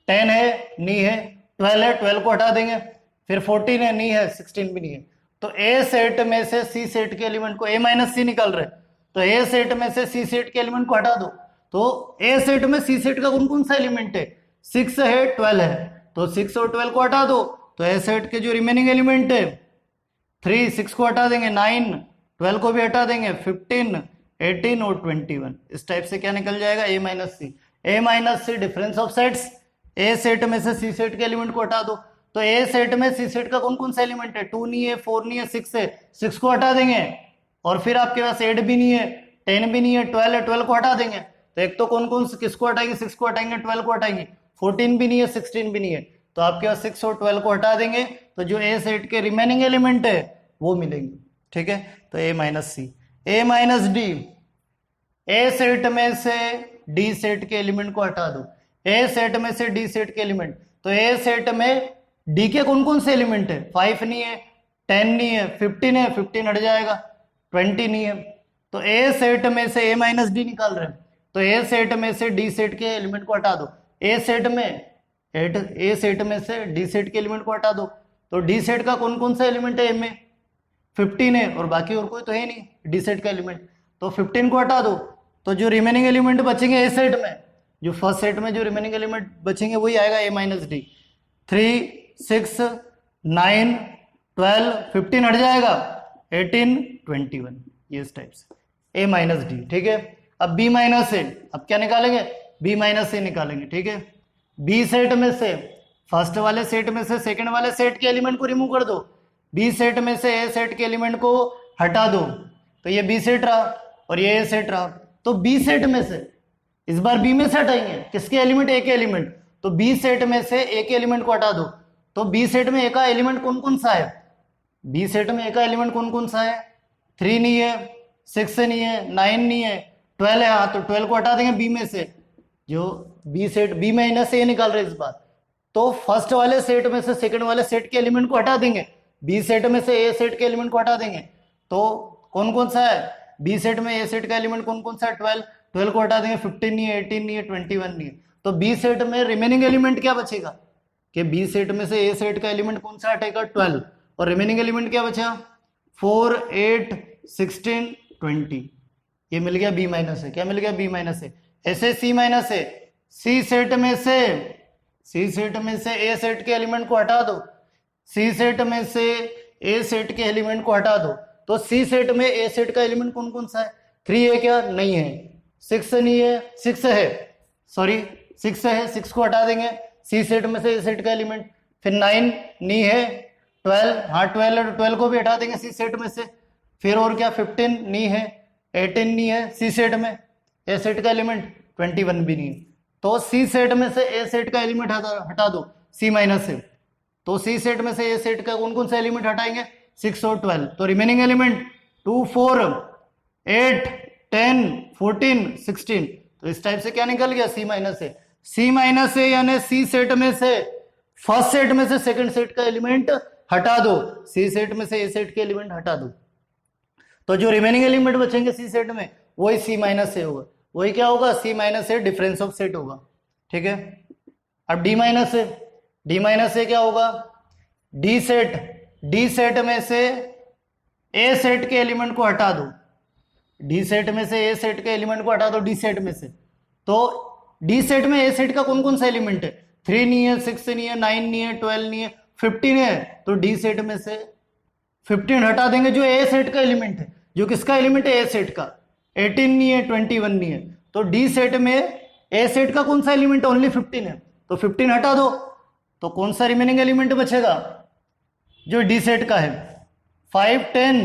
Speaker 1: 10 है, नहीं है, 12 है, 12 को हटा देंगे, फिर 14 है, नहीं है, 16 भी नहीं है, तो ए सेट में से सी सेट के एलिमेंट को ए माइनस सी निकाल रहे, तो ए सेट में से सी सेट के एलिमेंट को हटा दो, तो ए सेट में सी सेट का कौन कौन सा एलिमेंट है, 6 है 12 है, तो 6 और 12 को हटा दो, तो ए सेट के जो रिमेनिंग एलिमेंट है 3, 6 को हटा देंगे, 9, 12 को भी हटा देंगे, 15, 18 और 21, इस टाइप से क्या निकल जाएगा, A minus C. A minus C difference of sets, A set में से सी सेट के एलिमेंट को हटा दो, तो ए सेट में सी सेट का कौन कौन सा एलिमेंट है, 2 नहीं है, 4 नहीं है, 6 है, 6 को हटा देंगे, और फिर आपके पास 8 भी नहीं है, 10 भी नहीं है, 12 है, 12 को हटा देंगे, तो एक तो कौन कौन से किसको हटाएंगे, 6 को हटाएंगे, 12 को हटाएंगे, 14 भी नहीं है, 16 भी नहीं है, तो आपके पास 6 और 12 को हटा देंगे, तो जो ए सेट के रिमेनिंग एलिमेंट है वो मिलेंगे, ठीक है, तो ए minus C. A minus D, A set में से डी सेट के एलिमेंट को हटा दो, ए सेट में से डी सेट के एलिमेंट, तो ए सेट में डी के कौन कौन से एलिमेंट है, 5 नहीं है, 10 नहीं है, 15 है, 15 हट जाएगा, 20 नहीं है, तो ए सेट में से ए माइनस डी निकाल रहे हैं, तो ए सेट में से डी सेट के एलिमेंट को हटा दो, ए सेट में से डी सेट के एलिमेंट को हटा दो, तो डी सेट का कौन कौन सा एलिमेंट है ए में, 15 है, और बाकी और कोई तो है नहीं डी सेट का एलिमेंट, तो 15 को हटा दो, तो जो रिमेनिंग एलिमेंट बचेंगे ए सेट में, जो फर्स्ट सेट में जो रिमेनिंग एलिमेंट बचेंगे वही आएगा ए माइनस डी, 3, 6, 9, 12, 15 हट जाएगा, 18, 21, ये इस टाइप से ए माइनस डी, ठीक है। अब बी माइनस ए, अब क्या निकालेंगे, बी माइनस ए निकालेंगे, ठीक है। बी सेट में से फर्स्ट वाले सेट में से सेकंड वाले सेट के एलिमेंट को रिमूव कर दो, बी सेट में से ए सेट के एलिमेंट को हटा दो, तो ये बी सेट रहा और ये ए सेट रहा, तो बी सेट में से इस बार बी में से हटाएंगे किसके एलिमेंट, ए के एलिमेंट, तो बी सेट में से ए के एलिमेंट को हटा दो, तो बी सेट में ए का एलिमेंट कौन कौन सा है, बी सेट में ए का एलिमेंट कौन कौन सा है, 3 नहीं है, 6 नहीं है, 9 नहीं है, 12 है, हाँ तो 12 को हटा देंगे बी में से, जो बी सेट बी माइनस ए निकाल रहे इस बार, तो फर्स्ट वाले सेट में से सेकंड वाले सेट के एलिमेंट को हटा देंगे, बी सेट में से ए सेट के एलिमेंट को हटा देंगे, तो कौन कौन सा है, बी सेट में ए सेट का एलिमेंट कौन कौन सा है, 12 को हटा देंगे, 15 नहीं है, 18 नहीं है, 21 नहीं है, तो बी सेट में रिमेनिंग एलिमेंट क्या बचेगा, कि बी सेट में से ए सेट का एलिमेंट कौन सा हटेगा, 12, और रिमेनिंग एलिमेंट क्या बचा, 4, 8, 16, 20, ये मिल गया बी माइनस है, क्या मिल गया, बी माइनस है। ऐसे सी माइनस है, सी सेट में से ए सेट के एलिमेंट को हटा दो, सी सेट में से ए सेट के एलिमेंट को हटा दो, तो सी सेट में ए सेट का एलिमेंट कौन कौन सा है, 3 है क्या, नहीं है, 6 नहीं है, 6 है, सॉरी 6 है, 6 को हटा देंगे, सी सेट में से ए सेट का एलिमेंट, फिर 9 नहीं है, 12, हाँ 12 है, 12 को भी हटा देंगे सी सेट में से, फिर और क्या, 15 नहीं है, 18 नहीं है, सी सेट में ए सेट का एलिमेंट, 21 भी नहीं है, तो सी सेट में से ए सेट का एलिमेंट हटा दो सी माइनस से, तो सी सेट में से ए सेट का कौन कौन सा एलिमेंट हटाएंगे, 6 और 12, तो रिमेनिंग एलिमेंट 2, 4, 8, 10, 14, 16, तो इस टाइप से क्या निकल गया, सी माइनस से। सी माइनस से यानी सी सेट में से फर्स्ट सेट में से सेकंड सेट का एलिमेंट हटा दो, सी सेट में से ए सेट के एलिमेंट हटा दो, तो जो रिमेनिंग एलिमेंट बचेंगे सी सेट में वही सी माइनस से होगा, वही क्या होगा, सी माइनस से डिफरेंस ऑफ सेट होगा, ठीक है। अब डी माइनस से क्या होगा, डी सेट में से ए सेट के एलिमेंट को हटा दो, डी सेट में से ए सेट के एलिमेंट को हटा दो डी सेट में से, तो डी सेट में ए सेट का कौन कौन सा एलिमेंट है, 3 नहीं है, 6 नहीं है, 9 नहीं है, 12 नहीं है, 15 है, तो डी सेट में से 15 हटा देंगे जो ए सेट का एलिमेंट है। जो किसका एलिमेंट है? ए सेट का। 18 नहीं है, 21 नहीं है, तो डी सेट में ए सेट का कौन सा एलिमेंट? ओनली 15 है, तो 15 हटा दो, तो कौन सा रिमेनिंग एलिमेंट बचेगा? जो डी सेट का है। 5, 10,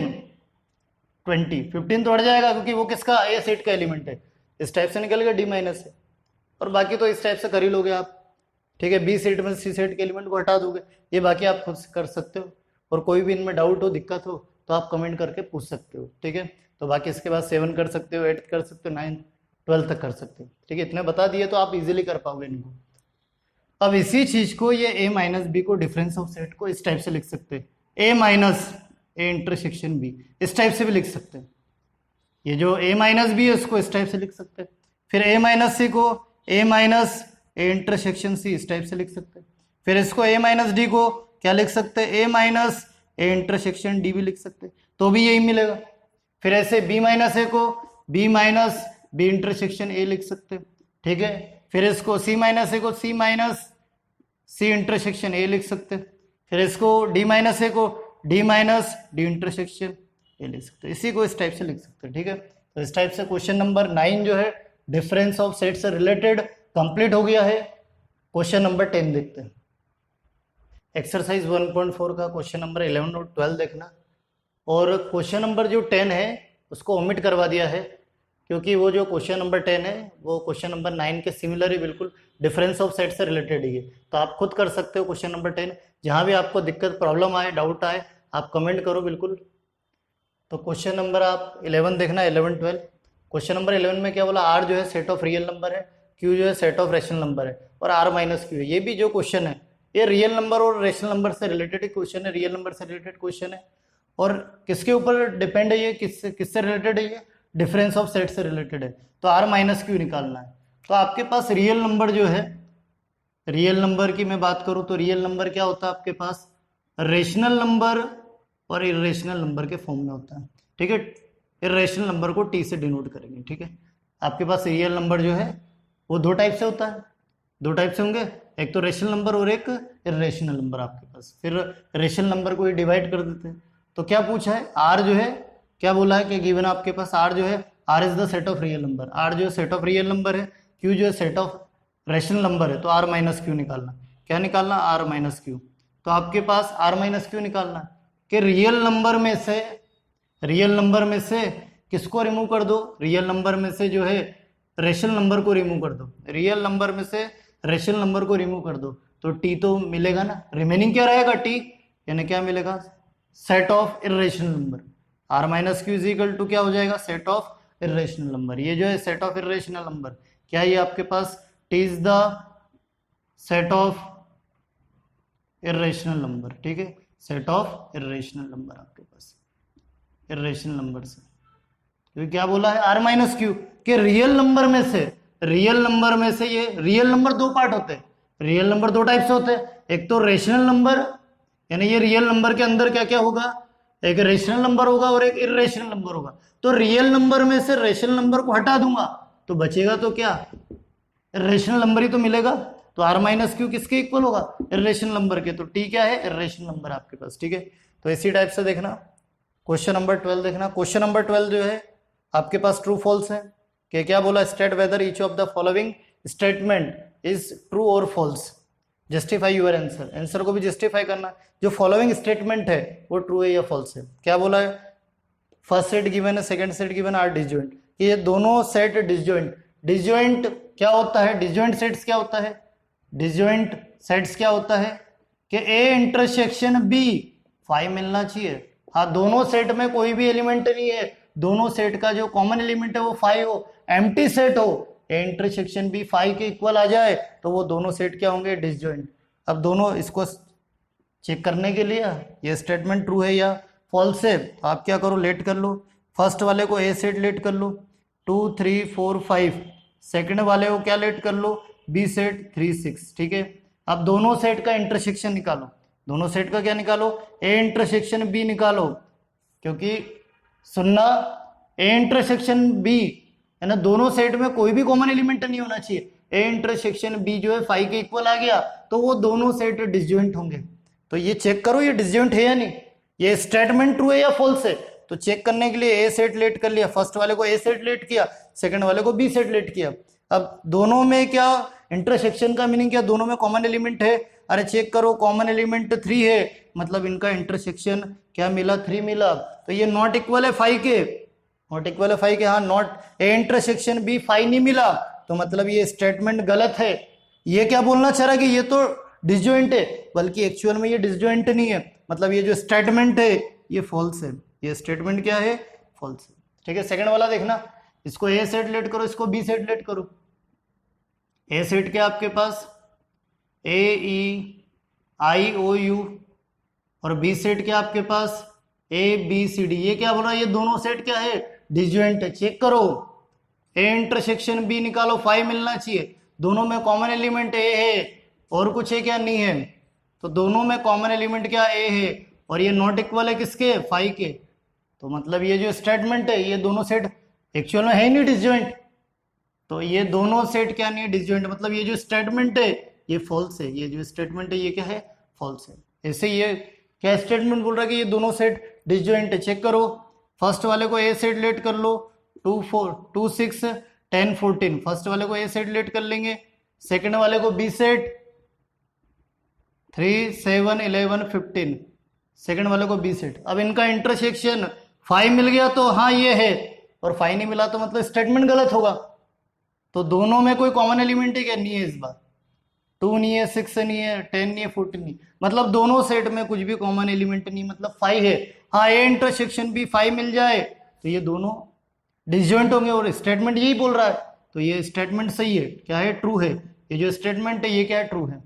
Speaker 1: 20, 15 तो हट जाएगा क्योंकि वो किसका? ए सेट का एलिमेंट है। इस टाइप से निकल गया डी माइनस है, और बाकी तो इस टाइप से कर ही लोगे आप, ठीक है। बी सेट में सी सेट के एलिमेंट को हटा दोगे, ये बाकी आप खुद कर सकते हो। और कोई भी इनमें डाउट हो, दिक्कत हो, तो आप कमेंट करके पूछ सकते हो, ठीक है। तो बाकी इसके बाद 7 कर सकते हो, 8 कर सकते हो, 9, 12 तक कर सकते हो, ठीक है। इतने बता दिए तो आप इजीली कर पाओगे इनको। अब इसी चीज को, ये ए माइनस बी को, डिफरेंस ऑफ सेट को इस टाइप से लिख सकते हैं, ए माइनस ए इंटरसेक्शन बी, इस टाइप से भी लिख सकते हैं। ये जो ए माइनस बी है उसको इस टाइप से लिख सकते हैं। फिर ए माइनस सी को ए माइनस ए इंटरसेक्शन सी इस टाइप से लिख सकते हैं। फिर इसको ए माइनस डी को क्या लिख सकते हैं? ए माइनस ए इंटरसेक्शन डी भी लिख सकते हैं, तो भी यही मिलेगा। फिर ऐसे बी माइनस ए को B minus B intersection A लिख सकते हैं, ठीक है। फिर इसको सी माइनस ए को सी माइनस सी इंटरसेक्शन ए लिख सकते हैं। फिर इसको डी माइनस ए को D minus D intersection A लिख सकते हैं। इसी को इस टाइप से लिख सकते हैं, ठीक है। तो इस टाइप से क्वेश्चन नंबर 9 जो है डिफरेंस ऑफ सेट से रिलेटेड कंप्लीट हो गया है। क्वेश्चन नंबर 10 देखते हैं। एक्सरसाइज 1.4 का क्वेश्चन नंबर 11 और 12 देखना। और क्वेश्चन नंबर जो 10 है उसको ओमिट करवा दिया है, क्योंकि वो जो क्वेश्चन नंबर 10 है वो क्वेश्चन नंबर 9 के सिमिलर ही, बिल्कुल डिफरेंस ऑफ सेट से रिलेटेड ही है। तो आप खुद कर सकते हो क्वेश्चन नंबर 10। जहाँ भी आपको दिक्कत, प्रॉब्लम आए, डाउट आए, आप कमेंट करो बिल्कुल। तो क्वेश्चन नंबर आप 11 देखना, 11, 12। क्वेश्चन नंबर 11 में क्या बोला? आर जो है सेट ऑफ रियल नंबर है, क्यू जो है सेट ऑफ रेशनल नंबर है, और आर माइनस क्यू है। ये भी जो क्वेश्चन है ये रियल नंबर और रेशनल नंबर से रिलेटेड क्वेश्चन है, रियल नंबर से रिलेटेड क्वेश्चन है। और किसके ऊपर डिपेंड है ये? किससे रिलेटेड है ये? डिफरेंस ऑफ सेट से रिलेटेड है। तो आर माइनस क्यू निकालना है। तो आपके पास रियल नंबर जो है, रियल नंबर की मैं बात करूं तो रियल नंबर क्या होता है आपके पास? रेशनल नंबर और इरेशनल नंबर के फॉर्म में होता है, ठीक है। इरेशनल नंबर को टी से डिनोट करेंगे, ठीक है। आपके पास रियल नंबर जो है वो दो टाइप से होता है, दो टाइप से होंगे, एक तो रेशनल नंबर और एक इरेशनल नंबर आपके पास। फिर रेशनल नंबर को डिवाइड कर देते हैं। तो क्या पूछा है? आर जो है, क्या बोला है कि गिवन आपके पास आर जो है, R is the set of real number. R जो है सेट ऑफ रियल नंबर है, क्यू जो है सेट ऑफ रेशनल नंबर है। तो आर माइनस क्यू निकालना। क्या निकालना? R minus Q. तो आपके पास आर माइनस क्यू निकालना कि रियल नंबर में से किसको रिमूव कर दो? रियल नंबर में से जो है रेशनल नंबर को रिमूव कर दो। रियल नंबर में से रेशनल नंबर को रिमूव कर दो तो टी तो मिलेगा ना, रिमेनिंग क्या रहेगा? टी, यानी क्या मिलेगा? Set of irrational number. R minus Q is equal to क्या हो जाएगा? Set of irrational number. ये जो है सेट ऑफ इरेशनल नंबर, क्या ये आपके पास T is the set of irrational number, ठीक है। सेट ऑफ इरेशनल नंबर आपके पास, इरेशनल नंबर से। तो क्या बोला है? आर माइनस क्यू के रियल नंबर में से, ये रियल नंबर दो पार्ट होते हैं। रियल नंबर दो टाइप से होते हैं, एक तो रेशनल नंबर, यानी ये रियल नंबर के अंदर क्या क्या होगा? एक रेशनल नंबर होगा और एक इरेशनल नंबर होगा। तो रियल नंबर में से रेशनल नंबर को हटा दूंगा तो बचेगा तो क्या? इरेशनल नंबर ही तो मिलेगा। तो आर माइनस क्यू किसके इक्वल होगा? इरेशनल नंबर के। तो टी क्या है? इरेशनल नंबर आपके पास, ठीक है। तो इसी टाइप से देखना। क्वेश्चन नंबर 12 देखना। क्वेश्चन नंबर 12 जो है आपके पास ट्रू फॉल्स है कि क्या बोला? State whether each of the following statement is true और false, justify your answer. Answer को भी जस्टिफाई करना, जो फॉलोइंग स्टेटमेंट है वो ट्रू है या फॉल्स है। क्या बोला है? फर्स्ट सेट गिवन है, second set given are disjoint, ये दोनों सेट डिसजॉइंट। डिसजॉइंट क्या होता है? डिसजॉइंट सेट्स क्या होता है? डिसजॉइंट सेट्स क्या होता है कि ए इंटरसेक्शन बी 5 मिलना चाहिए। हाँ, दोनों सेट में कोई भी एलिमेंट नहीं है, दोनों सेट का जो कॉमन एलिमेंट है वो 5 हो, एम्प्टी सेट हो, ए इंटरसेक्शन बी 5 के इक्वल आ जाए तो वो दोनों सेट क्या होंगे? डिसजॉइंट। अब दोनों इसको चेक करने के लिए ये स्टेटमेंट ट्रू है या फॉल्स है, तो आप क्या करो? लेट कर लो। फर्स्ट वाले को ए सेट लेट कर लो 2 3 4 5, सेकंड वाले को क्या लेट कर लो? बी सेट 3 6, ठीक है। अब दोनों सेट का इंटरसेक्शन निकालो। दोनों सेट का क्या निकालो? ए इंटरसेक्शन बी निकालो, क्योंकि सुनना, ए इंटरसेक्शन बी है ना, दोनों सेट में कोई भी कॉमन एलिमेंट नहीं होना चाहिए। ए इंटरसेक्शन बी जो है फाइव के इक्वल आ गया, तो वो दोनों सेट डिसजॉइंट होंगे। तो ये चेक करो ये डिसजॉइंट है या नहीं, ये स्टेटमेंट ट्रू है या फॉल्स है। तो चेक करने के लिए ए सेट लेट कर लिया, फर्स्ट वाले को ए सेट लेट किया, सेकंड वाले को बी सेट लेट किया। अब दोनों में क्या इंटरसेक्शन का मीनिंग क्या, दोनों में कॉमन एलिमेंट है। अरे चेक करो कॉमन एलिमेंट 3 है, मतलब इनका इंटरसेक्शन क्या मिला, 3 मिला। तो ये नॉट इक्वल है 5 के, नॉट इक्वल है 5 के, हाँ नॉट ए इंटरसेक्शन बी 5 नहीं मिला, तो मतलब ये स्टेटमेंट गलत है। ये क्या बोलना चाह रहा है कि ये तो डिसजॉइंट है, बल्कि एक्चुअल में ये डिसजॉइंट नहीं है, मतलब ये जो स्टेटमेंट है ये फॉल्स है, ये स्टेटमेंट क्या है, फॉल्स है। ठीक है, सेकंड वाला देखना, इसको ए सेट लेट करो, इसको बी सेट लेट करो। ए सेट क्या आपके पास ए ई आई ओ यू, और बी सेट क्या आपके पास ए बी सी डी। ये क्या बोल रहा है, ये दोनों सेट क्या है, डिसजॉइंट है। चेक करो ए इंटरसेक्शन बी निकालो, 5 मिलना चाहिए, दोनों में कॉमन एलिमेंट ए है, और कुछ है क्या, नहीं है। तो दोनों में कॉमन एलिमेंट क्या ए है, और ये नॉट इक्वल है किसके, 5 के। तो मतलब ये जो स्टेटमेंट है ये दोनों सेट एक्चुअल में है नहीं डिसजॉइंट, तो ये दोनों सेट क्या नहीं है, डिसजॉइंट, मतलब ये जो स्टेटमेंट है ये फॉल्स है, ये जो स्टेटमेंट है ये क्या है, फॉल्स है। ऐसे ये क्या स्टेटमेंट बोल रहा है कि ये दोनों सेट डिसजॉइंट है। चेक करो, फर्स्ट वाले को ए सेट लेट कर लो, 2 4 2 6 10 14, फर्स्ट वाले को ए सेट लेट कर लेंगे, सेकंड वाले को बी सेट 3 7 11 15, सेकंड वाले को बी सेट। अब इनका इंटरसेक्शन 5 मिल गया तो हाँ ये है, और 5 नहीं मिला तो मतलब स्टेटमेंट गलत होगा। तो दोनों में कोई कॉमन एलिमेंट है क्या, नहीं है इस बार, 2 नहीं है, 6 नहीं है, 10 नहीं है, 14 नहीं, मतलब दोनों सेट में कुछ भी कॉमन एलिमेंट नहीं, मतलब 5 है। हाँ ए इंटरसेक्शन भी 5 मिल जाए तो ये दोनों डिसजॉइंट होंगे, और स्टेटमेंट यही बोल रहा है, तो ये स्टेटमेंट सही है, क्या है, ट्रू है। ये जो स्टेटमेंट है ये क्या है, ट्रू है।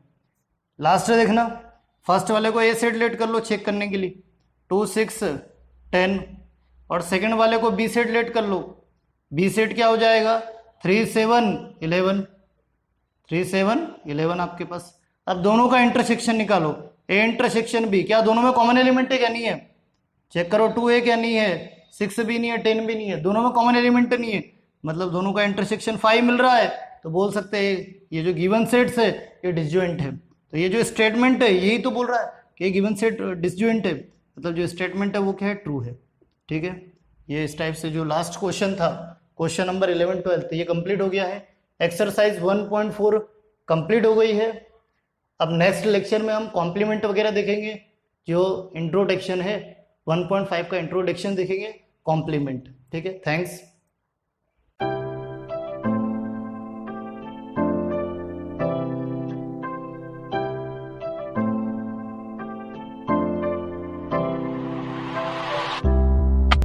Speaker 1: लास्ट है देखना, फर्स्ट वाले को ए सेट लेट कर लो चेक करने के लिए, 2 6 10, और सेकंड वाले को बी सेट लेट कर लो, बी सेट क्या हो जाएगा, 3 7 11, 3 7 11 आपके पास। अब दोनों का इंटरसेक्शन निकालो, ए इंटरसेक्शन बी, क्या दोनों में कॉमन एलिमेंट है क्या, नहीं है। चेक करो 2 है क्या, नहीं है, 6 भी नहीं है, 10 भी नहीं है, दोनों में कॉमन एलिमेंट नहीं है, मतलब दोनों का इंटरसेक्शन 5 मिल रहा है, तो बोल सकते हैं ये जो गिवन सेट्स है ये डिसजॉइंट है। तो ये जो स्टेटमेंट है यही तो बोल रहा है कि गिवन सेट डिसजॉइंट है, मतलब जो स्टेटमेंट है वो क्या है, ट्रू है। ठीक है, ये इस टाइप से जो लास्ट क्वेश्चन था, क्वेश्चन नंबर 11 12 ये कंप्लीट हो गया है। एक्सरसाइज 1.4 कंप्लीट हो गई है। अब नेक्स्ट लेक्चर में हम कॉम्प्लीमेंट वगैरह देखेंगे, जो इंट्रोडक्शन है 1.5 का इंट्रोडक्शन देखेंगे, कॉम्प्लीमेंट। ठीक है, थैंक्स।